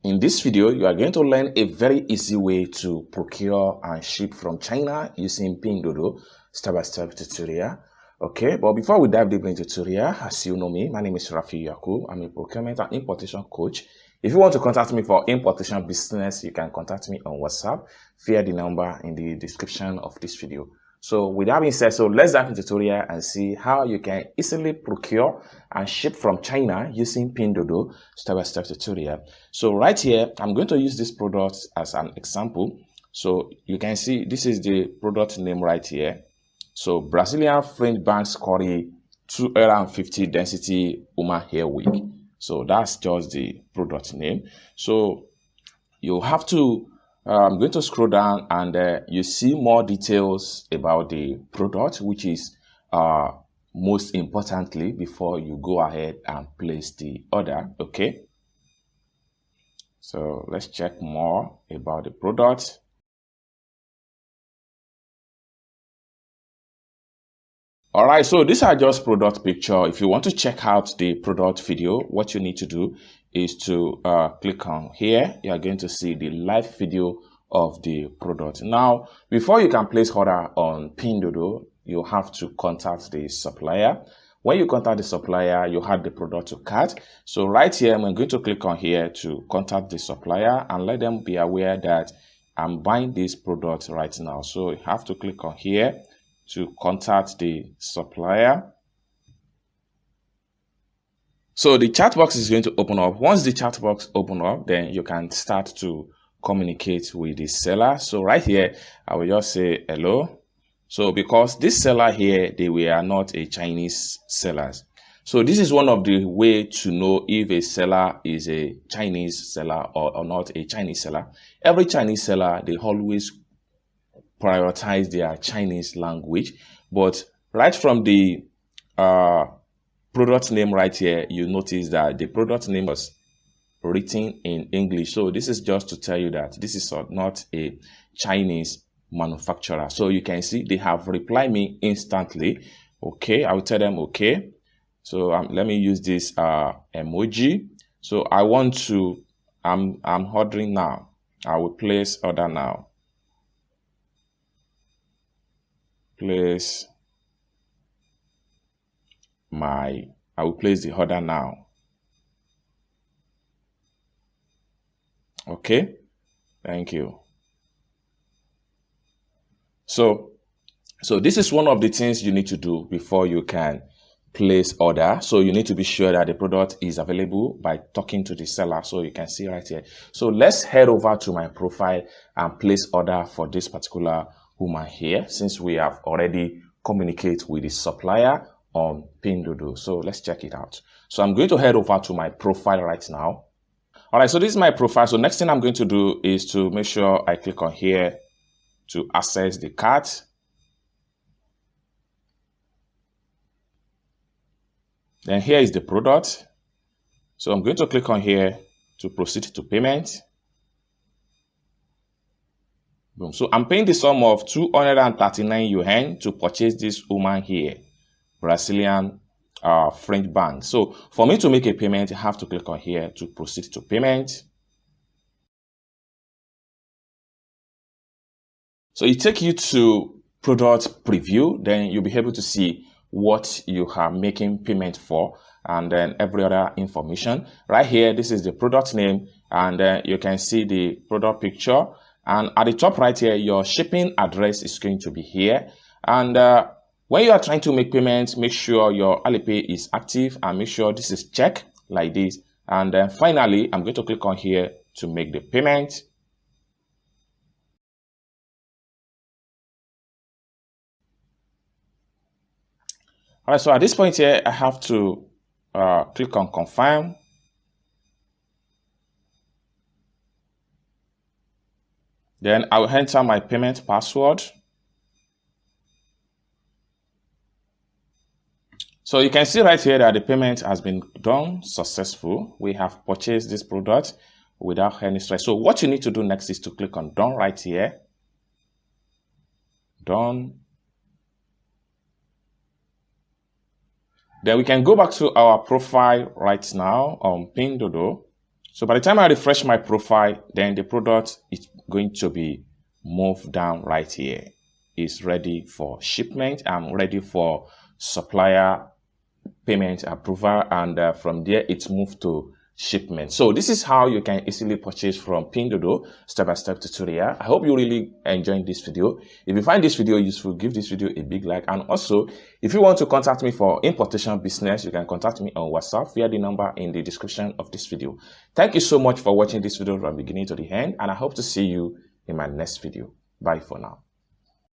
In this video, you are going to learn a very easy way to procure and ship from China using Pinduoduo step-by-step tutorial. Okay, but before we dive deep into the tutorial, as you know me, my name is Rafi Yakub. I'm a procurement and importation coach. If you want to contact me for importation business, you can contact me on WhatsApp via the number in the description of this video. So with that being said, so let's dive into the tutorial and see how you can easily procure and ship from China using Pinduoduo step-by-step tutorial. So right here, I'm going to use this product as an example. So you can see this is the product name right here. So Brazilian French Banks Curry 250 density woman hair wig. So that's just the product name. So you have to I'm going to scroll down and you see more details about the product, which is most importantly before you go ahead and place the order. Okay, so let's check more about the product. All right, so these are just product picture. If you want to check out the product video, what you need to do is to click on here. You are going to see the live video of the product. Now, before you can place order on Pinduoduo, you have to contact the supplier. When you contact the supplier, you add the product to cart. So right here, I'm going to click on here to contact the supplier and let them be aware that I'm buying this product right now. So you have to click on here to contact the supplier. So the chat box is going to open up. Once the chat box open up, then you can start to communicate with the seller. So right here, I will just say hello. So because this seller here, they were not a Chinese sellers. So this is one of the way to know if a seller is a Chinese seller or not a Chinese seller. Every Chinese seller, they always prioritize their Chinese language, but right from the product name right here, you notice that the product name was written in English. So this is just to tell you that this is not a Chinese manufacturer. So you can see they have replied me instantly. Okay, I will tell them okay. So let me use this emoji. So I want to I'm ordering now. I will place order now. I will place the order now. Okay, thank you. So this is one of the things you need to do before you can place order. So you need to be sure that the product is available by talking to the seller. So you can see right here. So let's head over to my profile and place order for this particular woman here, since we have already communicated with the supplier on Pinduoduo. So let's check it out. So I'm going to head over to my profile right now. All right, so this is my profile. So next thing I'm going to do is to make sure I click on here to access the cart. Then here is the product. So I'm going to click on here to proceed to payment. Boom. So I'm paying the sum of 239 yuan to purchase this woman here, Brazilian French bank. So for me to make a payment, I have to click on here to proceed to payment. So it takes you to product preview, then you'll be able to see what you are making payment for and then every other information. Right here, this is the product name, and then you can see the product picture. And at the top right here, your shipping address is going to be here. And when you are trying to make payments, make sure your Alipay is active and make sure this is checked like this. And then finally, I'm going to click on here to make the payment. All right, so at this point here, I have to click on confirm. Then I will enter my payment password. So you can see right here that the payment has been done successful. We have purchased this product without any stress. So what you need to do next is to click on done right here. Done. Then we can go back to our profile right now on Pinduoduo So by the time I refresh my profile, then the product is going to be moved down right here. It's ready for shipment. I'm ready for supplier payment approval, and from there it's moved to shipment. So this is how you can easily purchase from Pinduoduo, step-by-step tutorial. I hope you really enjoyed this video. If you find this video useful, give this video a big like, and also if you want to contact me for importation business, you can contact me on WhatsApp via the number in the description of this video. Thank you so much for watching this video from beginning to the end, and I hope to see you in my next video. Bye for now.